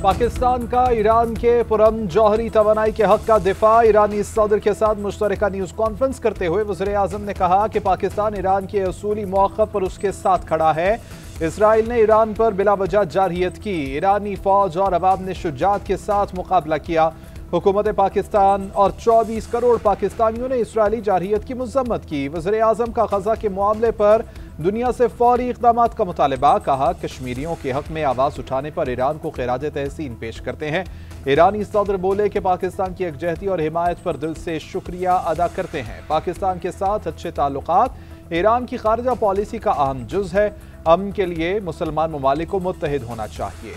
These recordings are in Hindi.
पाकिस्तान का ईरान के पुरम जौहरी तवानाई के हक का दिफा। ईरानी सदर के साथ मुश्तरका न्यूज कॉन्फ्रेंस करते हुए वज़ीर आज़म ने कहा कि पाकिस्तान ईरान के असूली मौक़िफ़ पर उसके साथ खड़ा है। इसराइल ने ईरान पर बिला वजह जारहियत की। ईरानी फौज और अवाम ने शुजाअत के साथ मुकाबला किया। हुकूमत पाकिस्तान और 24 करोड़ पाकिस्तानियों ने इसराइली जारहियत की मज़म्मत की। वज़ीर आज़म का ग़ज़ा के मामले पर दुनिया से फौरी इक़दाम का मुतालबा। कहा, कश्मीरियों के हक में आवाज़ उठाने पर ईरान को खिराज तहसीन पेश करते हैं। ईरानी सदर बोले कि पाकिस्तान की यकजहती और हिमायत पर दिल से शुक्रिया अदा करते हैं। पाकिस्तान के साथ अच्छे ताल्लुकात ईरान की खारजा पॉलिसी का अहम जुज़ है। अमन के लिए मुसलमान ममालिक को मुत्तहिद होना चाहिए।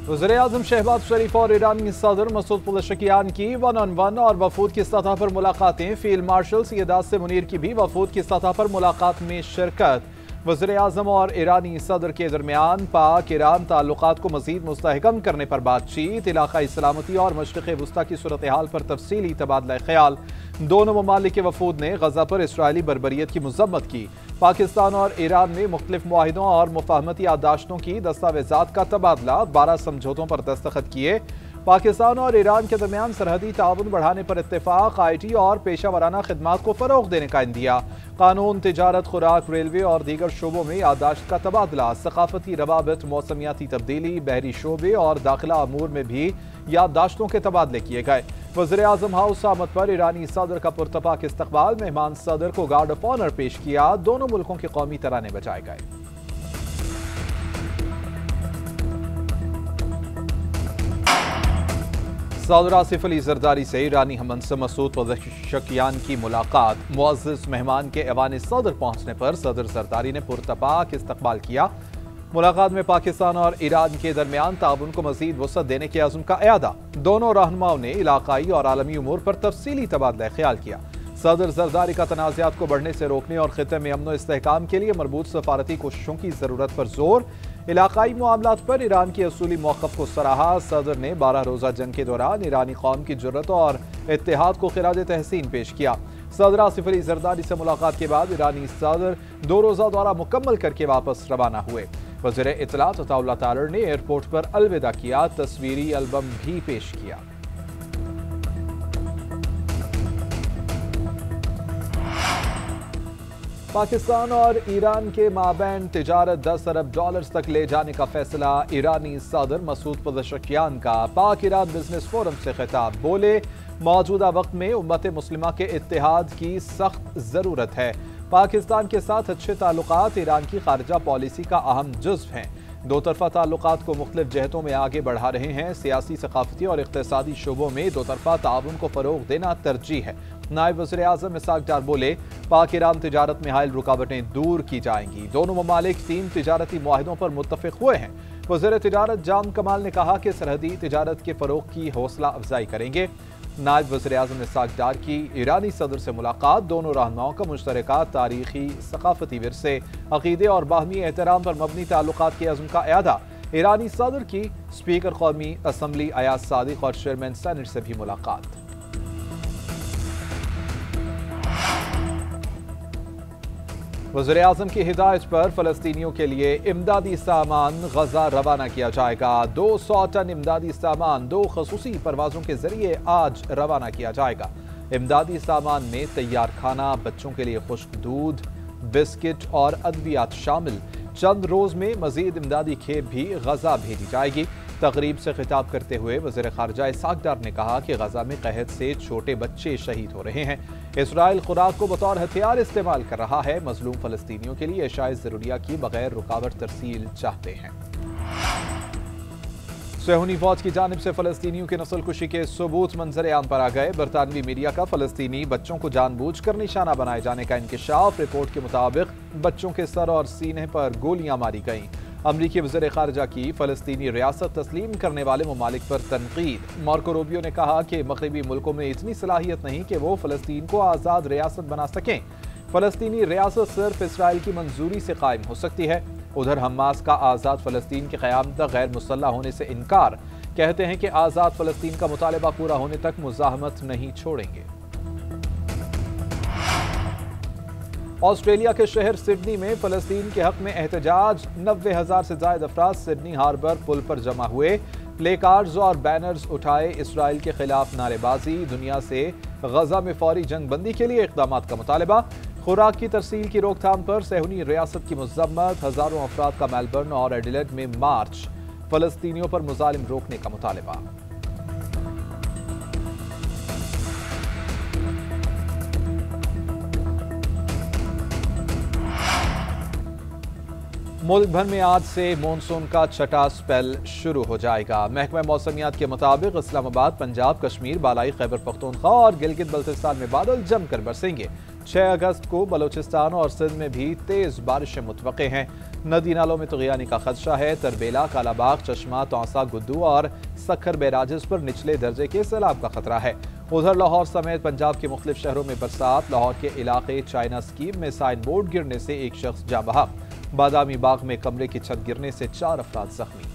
वज़ीर-ए-आज़म शहबाज शरीफ और ईरानी सदर मसूद पुज़ेशकियान की 1-on-1 और वफूद की सतह पर मुलाकातें। फील्ड मार्शल सैयद आसिम मुनीर की भी वफूद की सतह पर मुलाकात में शिरकत। वज़ीर-ए-आज़म और ईरानी सदर के दरमियान पाक ईरान ताल्लुकात को मज़ीद मुस्तहकम करने पर बातचीत। इलाक़ाई सलामती और मशरिक़ वस्ता की सूरत हाल पर तफसीली तबादला ख्याल। दोनों ममालिक के वफूद ने ग़ज़ा पर इसराइली बर्बरियत की मज़म्मत की। पाकिस्तान और ईरान में मुख्तलिफ मुआहिदों और मुफाहमती याददाश्तों की दस्तावेज़ात का तबादला। 12 समझौतों पर दस्तखत किए। पाकिस्तान और ईरान के दरमियान सरहदी ताउन बढ़ाने पर इत्तेफाक। IT और पेशा वराना खिदमात को फ़रोग़ देने का इंदिया। कानून, तिजारत, खुराक, रेलवे और दीगर शोबों में याददाश्त का तबादला। सकाफती रवाबित, मौसमियाती तब्दीली, बहरी शोबे और दाखिला अमूर में भी याददाश्तों के तबादले किए गए। वज़ीर-ए-आज़म हाउस आमद पर ईरानी सदर का पुरतपाक इस्तकबाल। मेहमान सदर को गार्ड ऑफ ऑनर पेश किया। दोनों मुल्कों के कौमी तराने बजाए गए। सदर आसिफ अली जरदारी से ईरानी हममंसब मसूद पुज़ेशकियान की मुलाकात। मुअज़्ज़ज़ मेहमान के ऐवान सदर पहुंचने पर सदर जरदारी ने पुरतपाक इस्तकबाल किया। मुलाकात में पाकिस्तान और ईरान के दरमियान ताउन को मज़ीद वसअत देने के अज़्म का एआदा। दोनों रहनुमाओं ने इलाक़ाई और आलमी उमूर पर तफसीली तबादला ख्याल किया। सदर जरदारी का तनाज़ात को बढ़ने से रोकने और खित्ते में अमन व इस्तेहकाम के लिए मरबूत सफारती कोशिशों की ज़रूरत पर जोर। इलाक़ाई मामलात पर ईरान की असूली मौक़िफ़ को सराहा। सदर ने 12 रोज़ा जंग के दौरान ईरानी कौम की जुर्रत और इत्तेहाद को खिराज तहसीन पेश किया। सदर आसिफ अली जरदारी से मुलाकात के बाद ईरानी सदर 2 रोज़ा दौरा मुकम्मल करके वापस रवाना हुए। वज़ीर इत्तलात अताउल्लाह तारर ने एयरपोर्ट पर अलविदा किया। तस्वीरी एल्बम भी पेश किया। पाकिस्तान और ईरान के माबैन तिजारत $10 अरब तक ले जाने का फैसला। ईरानी सदर मसूद पुज़ेशकियान का पाक ईरान बिजनेस फोरम से खिताब। बोले, मौजूदा वक्त में उम्मत मुस्लिमा के इत्तेहाद की सख्त ज़रूरत है। पाकिस्तान के साथ अच्छे ताल्लुकात ईरान की खारजा पॉलिसी का अहम जुज़्व हैं। दो तरफ़ा ताल्लुकात को मुख्तलिफ जहतों में आगे बढ़ा रहे हैं। सियासी, सकाफती और इक़्तिसादी शोबों में दो तरफ़ा ताउन को फ़रोग़ देना तरजीह है। नायब वज़ीर-ए-आज़म इसहाक़ डार बोले, पाक ईरान तिजारत में हायल रुकावटें दूर की जाएंगी। दोनों ममालिक 3 तिजारती मुआहिदों पर मुत्तफ़िक़ हुए हैं। वज़ीर तिजारत जाम कमाल ने कहा कि सरहदी तिजारत के फ़रोग़ की हौसला अफजाई करेंगे। नायब वज़ीर-ए-आज़म इसहाक़ डार की ईरानी सदर से मुलाकात। दोनों रहनुमाओं का मुश्तरका तारीख़ी, सकाफती विरसे, अक़ीदे और बाहमी एहतराम पर मबनी ताल्लुकात के अज़्म का एआदा। ईरानी सदर की स्पीकर कौमी असम्बली अयाज सादिक और चेयरमैन सेनेट से भी मुलाकात। वज़ीर-ए-आज़म की हिदायत पर फ़लस्तीनियों के लिए इमदादी सामान ग़ज़ा रवाना किया जाएगा। 200 टन इमदादी सामान 2 ख़ुसूसी परवाज़ों के ज़रिए आज रवाना किया जाएगा। इमदादी सामान में तैयार खाना, बच्चों के लिए खुश्क दूध, बिस्किट और अद्वियात शामिल। चंद रोज़ में मज़ीद इमदादी खेप भी ग़ज़ा भेजी जाएगी। तक़रीब से खिताब करते हुए वज़ीर ख़ारजा इसहाक़ डार ने कहा कि ग़ज़ा में क़हत से छोटे बच्चे शहीद हो रहे हैं। इसराइल खुराक को बतौर हथियार इस्तेमाल कर रहा है। मज़लूम फ़लस्तीनियों के लिए अशाए ज़रूरिया की बग़ैर रुकावट तरसील चाहते हैं। सहूनी फ़ौज की जानिब से फ़लस्तीनियों की नस्लकुशी के सबूत मंजर आम पर आ गए। बरतानवी मीडिया का फ़लस्तीनी बच्चों को जानबूझकर निशाना बनाए जाने का इंकिशाफ। रिपोर्ट के मुताबिक बच्चों के सर और सीने पर गोलियां मारी गईं। अमरीकी वज़ीर ख़ारजा की फ़लस्तीनी रियासत तस्लीम करने वाले ममालिक पर तनकीद। मार्को रूबियो ने कहा कि मग़रिबी मुल्कों में इतनी सलाहियत नहीं कि वो फ़लस्तीन को आज़ाद रियासत बना सकें। फ़लस्तीनी रियासत सिर्फ इसराइल की मंजूरी से कायम हो सकती है। उधर हमास का आज़ाद फ़लस्तीन के क़याम तक गैर मुसल्लह होने से इनकार। कहते हैं कि आज़ाद फ़लस्तीन का मुतालबा पूरा होने तक मुज़ाहमत नहीं छोड़ेंगे। ऑस्ट्रेलिया के शहर सिडनी में फलस्तीन के हक में एहतजाज। 90,000 से ज्यादा अफराद सिडनी हार्बर पुल पर जमा हुए। प्ले कार्ड्स और बैनर्स उठाए। इसराइल के खिलाफ नारेबाजी। दुनिया से गजा में फौरी जंग बंदी के लिए इकदाम का मुतालबा। खुराक की तरसील की रोकथाम पर सेहूनी रियासत की मजम्मत। हजारों अफराद का मेलबर्न और एडिलेड में मार्च। फलस्तीनियों पर मुजालिम रोकने का मुतालबा। मुल्क भर में आज से मानसून का छठा स्पेल शुरू हो जाएगा। महकमा मौसमियात के मुताबिक इस्लामाबाद, पंजाब, कश्मीर, बालाई खैबर पख्तूनख्वा और गिलगित बल्तिस्तान में बादल जमकर बरसेंगे। 6 अगस्त को बलोचिस्तान और सिंध में भी तेज बारिशें मुतवक्के हैं। नदी नालों में तुग़यानी का खदशा है। तरबेला, कालाबाग, चश्मा, तौसा, गुद्दू और सखर बैराजेस पर निचले दर्जे के सैलाब का खतरा है। उधर लाहौर समेत पंजाब के मुख्तलिफ शहरों में बरसात। लाहौर के इलाके चाइना स्कीम में साइन बोर्ड गिरने से एक शख्स जाँ बहक। बादामी बाग में कमरे की छत गिरने से 4 अफराद जख्मी।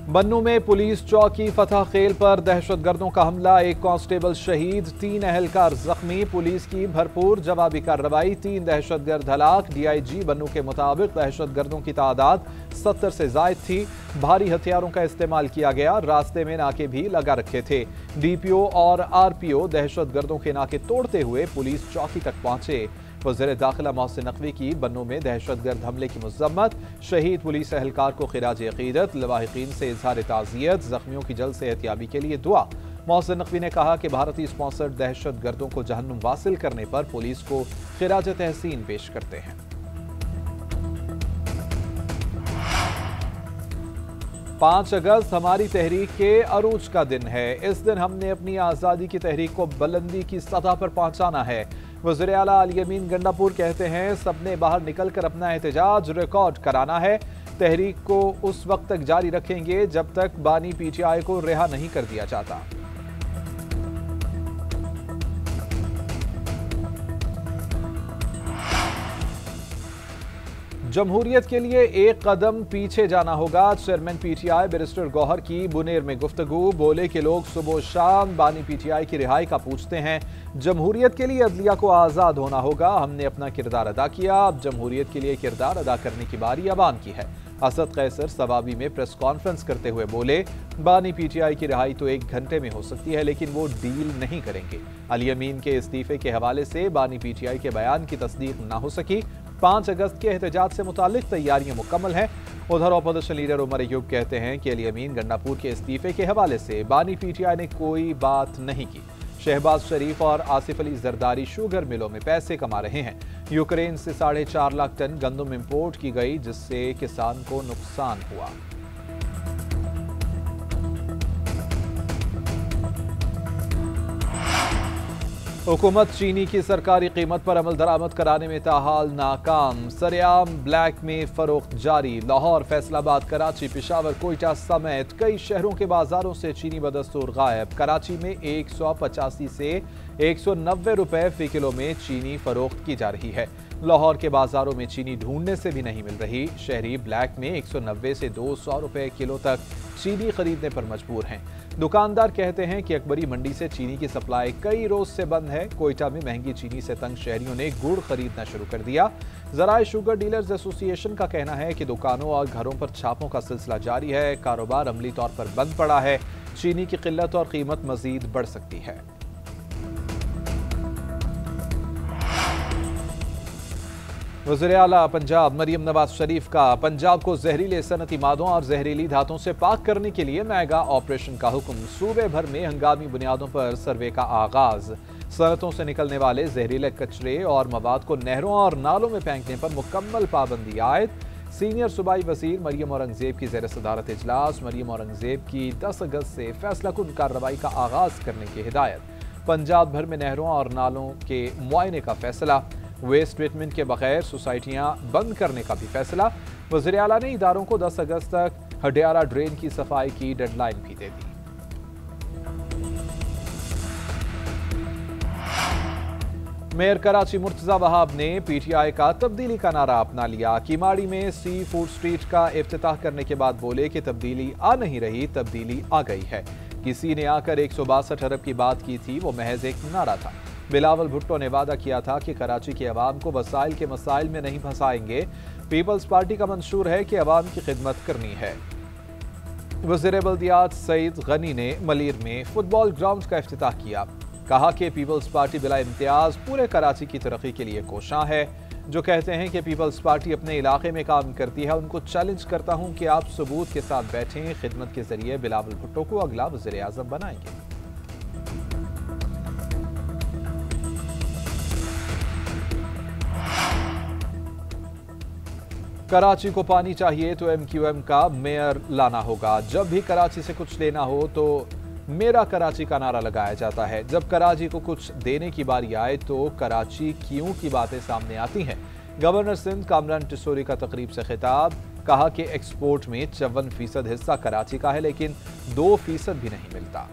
बन्नू में पुलिस चौकी फतह खेल पर दहशतगर्दों का हमला। 1 कांस्टेबल शहीद, 3 एहलकार जख्मी। पुलिस की भरपूर जवाबी कार्रवाई। 3 दहशतगर्द हलाक। डीआईजी बन्नू के मुताबिक दहशतगर्दों की तादाद 70 से जायद थी। भारी हथियारों का इस्तेमाल किया गया। रास्ते में नाके भी लगा रखे थे। डीपीओ और आरपीओ दहशतगर्दों के नाके तोड़ते हुए पुलिस चौकी तक पहुंचे। वज़ीर दाखिला मोहसिन नकवी की बन्नू में दहशतगर्द हमले की मज़म्मत। शहीद पुलिस एहलकार को खिराज अक़ीदत। लवाहिकीन से इज़हार ताज़ियत। जख्मियों की जल्द सेहतयाबी के लिए दुआ। मोहसिन नकवी ने कहा कि भारतीय स्पॉन्सर्ड दहशतगर्दों को जहन्नुम वासिल करने पर पुलिस को खिराज तहसीन पेश करते हैं। पाँच अगस्त हमारी तहरीक के अरूज का दिन है। इस दिन हमने अपनी आज़ादी की तहरीक को बुलंदी की सतह पर पहुंचाना है। वज़ीर आला अली अमीन गंडापुर कहते हैं, सबने बाहर निकलकर अपना एहतजाज रिकॉर्ड कराना है। तहरीक को उस वक्त तक जारी रखेंगे जब तक बानी पीटीआई को रिहा नहीं कर दिया जाता। जमहूरियत के लिए एक कदम पीछे जाना होगा। चेयरमैन पीटीआई बैरिस्टर गौहर की बुनेर में गुफ्तगू। बोले कि लोग सुबह शाम बानी पीटीआई की रिहाई का पूछते हैं। जमहूरियत के लिए अदलिया को आज़ाद होना होगा। हमने अपना किरदार अदा किया, अब जमहूरियत के लिए किरदार अदा करने की बारी अवाम की है। असद कैसर सवाबी में प्रेस कॉन्फ्रेंस करते हुए बोले, बानी पीटीआई की रिहाई तो 1 घंटे में हो सकती है, लेकिन वो डील नहीं करेंगे। अली अमीन के इस्तीफे के हवाले से बानी पीटीआई के बयान की तस्दीक न हो सकी। 5 अगस्त के एहतजाज से मुतालिक तैयारियां मुकम्मल हैं। उधर अपोजिशन लीडर उमर अयूब कहते हैं कि अली अमीन गंडापुर के इस्तीफे के हवाले से बानी पीटीआई ने कोई बात नहीं की। शहबाज शरीफ और आसिफ अली जरदारी शुगर मिलों में पैसे कमा रहे हैं। यूक्रेन से 4.5 लाख टन गंदम इंपोर्ट की गई, जिससे किसान को नुकसान हुआ। हुकूमत चीनी की सरकारी कीमत पर अमल दरामद कराने में ताहाल नाकाम। सरेआम ब्लैक में फरोख्त जारी। लाहौर, फैसलाबाद, कराची, पेशावर, कोयटा समेत कई शहरों के बाजारों से चीनी बदस्तूर गायब। कराची में 185 से 190 रुपए फी किलो में चीनी फरोख्त की जा रही है। लाहौर के बाजारों में चीनी ढूंढने से भी नहीं मिल रही। शहरी ब्लैक में 190 से 200 रुपए किलो तक चीनी खरीदने पर मजबूर हैं। दुकानदार कहते हैं कि अकबरी मंडी से चीनी की सप्लाई कई रोज से बंद है। कोयटा में महंगी चीनी से तंग शहरियों ने गुड़ खरीदना शुरू कर दिया। ज़राए शुगर डीलर्स एसोसिएशन का कहना है कि दुकानों और घरों पर छापों का सिलसिला जारी है। कारोबार अमली तौर पर बंद पड़ा है। चीनी की किल्लत और कीमत मजीद बढ़ सकती है। वज़ीर आला पंजाब मरियम नवाज शरीफ का पंजाब को जहरीले सनती मादों और जहरीली धातों से पाक करने के लिए मेगा ऑपरेशन का हुक्म। सूबे भर में हंगामी बुनियादों पर सर्वे का आगाज। सनतों से निकलने वाले जहरीले कचरे और मवाद को नहरों और नालों में फेंकने पर मुकम्मल पाबंदी आयद। सीनियर सूबाई वजीर मरियम औरंगजेब की ज़ेर सदारत इजलास। मरियम औरंगजेब की 10 अगस्त से फैसला कुन कार्रवाई का आगाज करने की हिदायत। पंजाब भर में नहरों और नालों के मुआयने का फैसला। वेस्ट ट्रीटमेंट के बगैर सोसाइटियां बंद करने का भी फैसला। वज़ीर आला ने इदारों को 10 अगस्त तक हडियारा ड्रेन की सफाई की डेडलाइन भी दे दी। मेयर कराची मुर्तजा वहाब ने पीटीआई का तब्दीली का नारा अपना लिया। किमाड़ी में सी फूड स्ट्रीट का इफ्तिताह करने के बाद बोले कि तब्दीली आ नहीं रही, तब्दीली आ गई है। किसी ने आकर 162 अरब की बात की थी, वो महज एक नारा था। बिलावल भुट्टो ने वादा किया था कि कराची के अवाम को वसाइल के मसाइल में नहीं फंसाएंगे। पीपल्स पार्टी का मंशूर है कि अवाम की खिदमत करनी है। वज़ीर बल्दियात सईद गनी ने मलीर में फुटबॉल ग्राउंड का इफ्तिताह किया। कहा कि पीपल्स पार्टी बिला इम्तियाज पूरे कराची की तरक्की के लिए कोशां है। जो कहते हैं कि पीपल्स पार्टी अपने इलाके में काम करती है, उनको चैलेंज करता हूं कि आप सबूत के साथ बैठें। खिदमत के जरिए बिलावल भुट्टो को अगला वज़ीर आज़म बनाएंगे। कराची को पानी चाहिए तो MQM का मेयर लाना होगा। जब भी कराची से कुछ लेना हो तो मेरा कराची का नारा लगाया जाता है। जब कराची को कुछ देने की बारी आए तो कराची क्यों की बातें सामने आती हैं। गवर्नर सिंध कामरान टिसोरी का तकरीब से खिताब। कहा कि एक्सपोर्ट में 54% हिस्सा कराची का है, लेकिन 2% भी नहीं मिलता।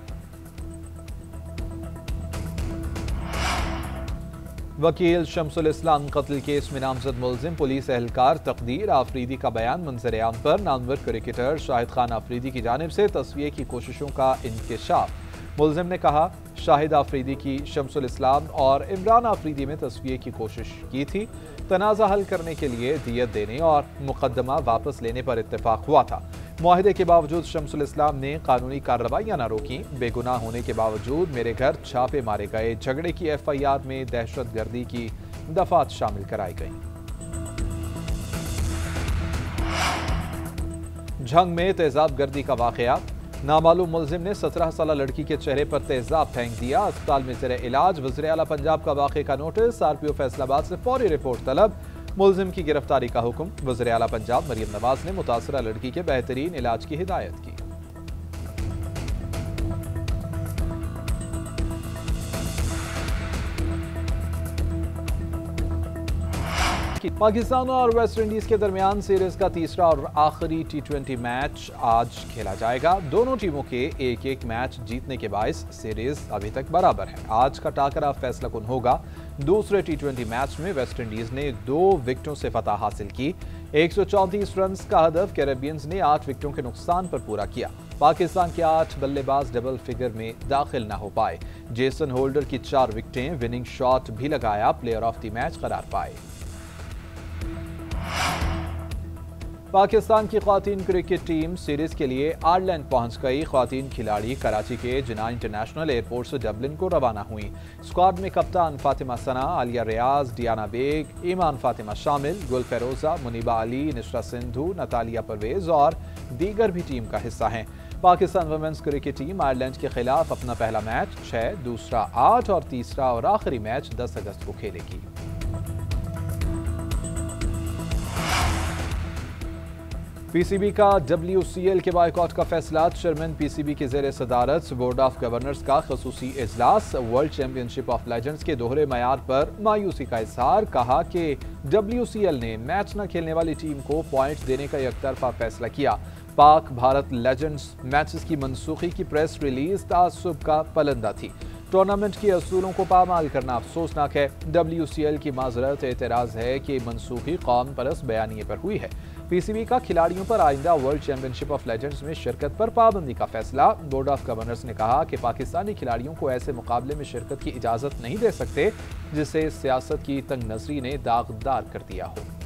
वकील शमसुल इस्लाम कत्ल केस में नामजद मुलजिम पुलिस एहलकार तकदीर आफरीदी का बयान मंजर-ए-आम पर नामवर क्रिकेटर शाहिद खान आफरीदी की जानिब से तस्वीर की कोशिशों का इंकशाफ। मुलजिम ने कहा, शाहिद आफरीदी की शमसुल इस्लाम और इमरान आफरीदी में तस्वीर की कोशिश की थी। तनाज़ा हल करने के लिए दियत देने और मुकदमा वापस लेने पर इत्तेफाक हुआ था। मुआहदे के बावजूद शमसुल इस्लाम ने कानूनी कार्रवाइयां न रोकी। बेगुनाह होने के बावजूद मेरे घर छापे मारे गए। झगड़े की FIR में दहशतगर्दी की दफात शामिल कराई गई। झंग में तेजाब गर्दी का वाकया। नामालूम मुलजिम ने 17 साला लड़की के चेहरे पर तेजाब फेंक दिया। अस्पताल में ज़ेरे इलाज। वज़ीर आला पंजाब का वाक़े का नोटिस। RPO फैसलाबाद से फौरी रिपोर्ट तलब। मुलजिम की गिरफ्तारी का हुक्म। वज़ीर आला पंजाब मरियम नवाज ने मुतासरा लड़की के बेहतरीन इलाज की हिदायत की। पाकिस्तान और वेस्ट इंडीज के दरमियान सीरीज का तीसरा और आखिरी T20 मैच आज खेला जाएगा। दोनों टीमों के एक मैच जीतने के बायस सीरीज अभी तक बराबर है। आज का टाकरा फैसला कुन होगा। दूसरे T20 मैच में वेस्ट इंडीज ने 2 विकेटों से फतह हासिल की। 134 रन का हदफ कैरेबियंस ने 8 विकेटों के नुकसान पर पूरा किया। पाकिस्तान के 8 बल्लेबाज डबल फिगर में दाखिल न हो पाए। जेसन होल्डर की 4 विकेटें विनिंग शॉट भी लगाया प्लेयर ऑफ द मैच करार पाए। पाकिस्तान की ख्वातीन क्रिकेट टीम सीरीज के लिए आयरलैंड पहुंच गई। ख्वातीन खिलाड़ी कराची के जिना इंटरनेशनल एयरपोर्ट से डबलिन को रवाना हुई। स्क्वाड में कप्तान फातिमा सना, आलिया रियाज, डियाना बेग, ईमान फातिमा शामिल। गुल फेरोजा, मुनीबा अली, निशरा सिंधु, नतालिया परवेज और दीगर भी टीम का हिस्सा हैं। Pakistan women's cricket team Ireland के खिलाफ अपना पहला मैच 6, दूसरा 8 और तीसरा और आखिरी मैच 10 अगस्त को खेलेगी। PCB का WCL के बायकॉट का फैसला। चेयरमैन PCB की ज़ेर सदारत बोर्ड ऑफ गवर्नर्स का खसूसी इजलास। वर्ल्ड चैंपियनशिप ऑफ लेजेंड्स के दोहरे मयार पर मायूसी का इजहार। कहा कि WCL ने मैच न खेलने वाली टीम को पॉइंट्स देने का एकतरफा फैसला किया। पाक भारत लेजेंड्स मैचेस की मनसूखी की प्रेस रिलीज तासुब का पलंदा थी। टूर्नामेंट के असूलों को पामाल करना अफसोसनाक है। WCL की माजरत एतराज़ है कि मनसूखी कौम परस्त बयानिए पर हुई है। PCB का खिलाड़ियों पर आइंदा वर्ल्ड चैंपियनशिप ऑफ लेजेंड्स में शिरकत पर पाबंदी का फैसला। बोर्ड ऑफ गवर्नर्स ने कहा कि पाकिस्तानी खिलाड़ियों को ऐसे मुकाबले में शिरकत की इजाज़त नहीं दे सकते जिसे सियासत की तंग नजरी ने दागदार कर दिया हो।